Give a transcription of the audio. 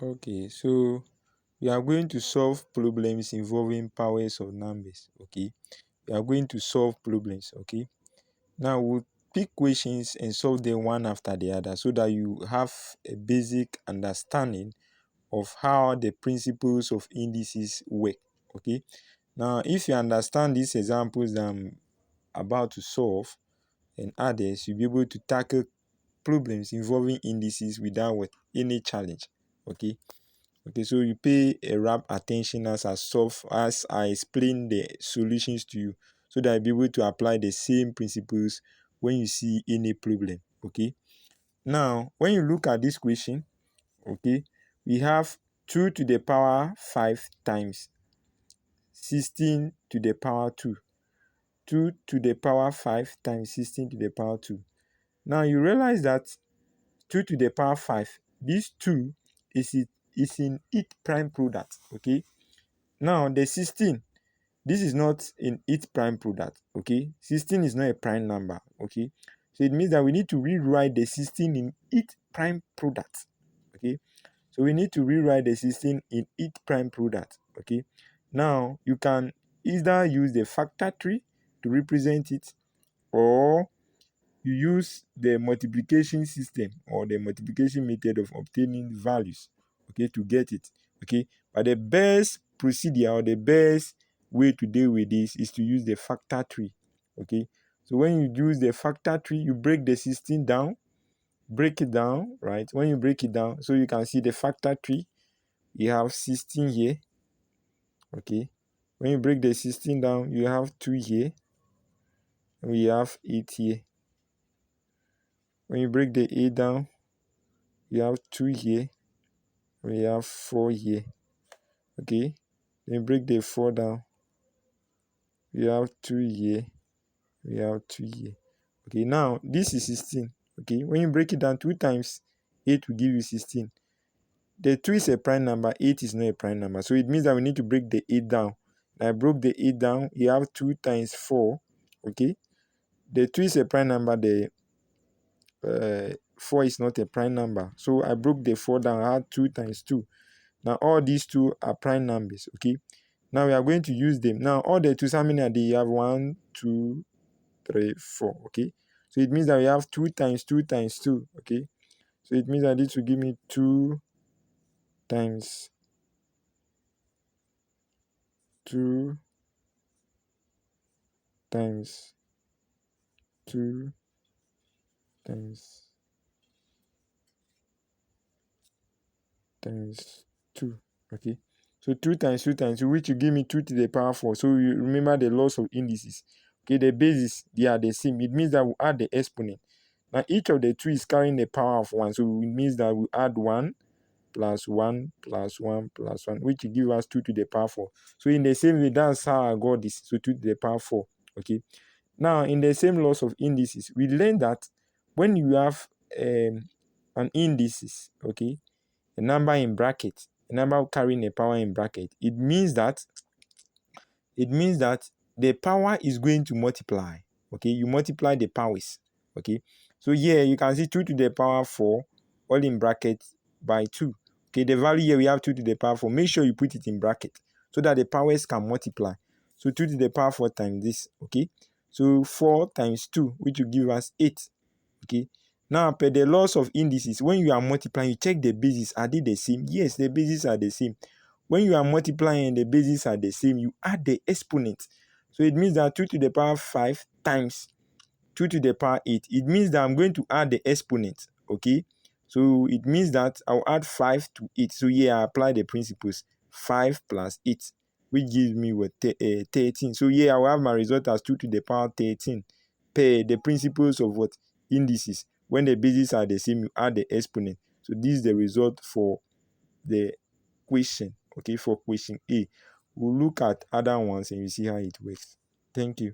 Okay, so we are going to solve problems involving powers of numbers. Okay, we are going to solve problems. Okay, now we'll pick questions and solve them one after the other so that you have a basic understanding of how the principles of indices work. Okay, now if you understand these examples that I'm about to solve and others, you'll be able to tackle problems involving indices without any challenge. Okay. Okay, so you pay a rapt attention as I explain the solutions to you, so that you'll be able to apply the same principles when you see any problem. Okay. Now, when you look at this question, okay, we have 2 to the power 5 times 16 to the power 2. 2 to the power 5 times 16 to the power 2. Now you realize that 2 to the power 5, this 2 is in its prime product. Okay. Now the 16, this is not in its prime product. Okay. 16 is not a prime number. Okay. So it means that we need to rewrite the 16 in its prime product. Okay. So we need to rewrite the 16 in its prime product. Okay. Now you can either use the factor tree to represent it, or you use the multiplication system or the multiplication method of obtaining values, okay, to get it. Okay, but the best procedure or the best way to deal with this is to use the factor tree. Okay, so when you use the factor tree, you break the 16 down, break it down, right? When you break it down, so you can see the factor tree, you have 16 here. Okay, when you break the 16 down, you have 2 here, and we have 8 here. When you break the 8 down, you have 2 here, we have 4 here. Okay, then break the 4 down, we have 2 here, we have 2 here. Okay, now this is 16. Okay, when you break it down, 2 times 8 will give you 16. The 2 is a prime number, 8 is not a prime number, so it means that we need to break the 8 down. I broke the 8 down, you have 2 times 4. Okay, the 2 is a prime number, the 4 is not a prime number, so I broke the 4 down, I had 2 times 2. Now all these two are prime numbers. Okay, now we are going to use them. Now all the twos, how many are there? You have 1, 2, 3, 4. Okay, so it means that we have 2 times 2 times 2. Okay, so it means that this will give me 2 times 2 times 2 times 2. Okay, so 2 times 2 times 2, which will give me 2 to the power 4. So you remember the laws of indices. Okay, the bases, they are the same. It means that we add the exponent. Now each of the two is carrying the power of 1, so it means that we add 1 plus 1 plus 1 plus 1, which will give us 2 to the power 4. So in the same way, that's how I got this. So 2 to the power 4. Okay, now in the same laws of indices, we learned that when you have an indices, okay, a number in bracket, a number carrying a power in bracket, it means that the power is going to multiply. Okay, you multiply the powers. Okay, so here you can see 2 to the power 4 all in bracket by 2. Okay, the value here we have 2 to the power 4. Make sure you put it in bracket so that the powers can multiply. So 2 to the power 4 times this. Okay, so 4 times 2, which will give us 8. Okay, now per the laws of indices, when you are multiplying, you check the bases. Are they the same? Yes, the bases are the same. When you are multiplying and the bases are the same, you add the exponent. So it means that 2 to the power 5 times 2 to the power 8. It means that I'm going to add the exponent. Okay, so it means that I'll add 5 to 8. So here I apply the principles. 5 plus 8, which gives me what, 13. So here I will have my result as 2 to the power 13 per the principles of what, indices. When the bases are the same, you add the exponent. So this is the result for the question. Okay, for question A. We'll look at other ones and you see how it works. Thank you.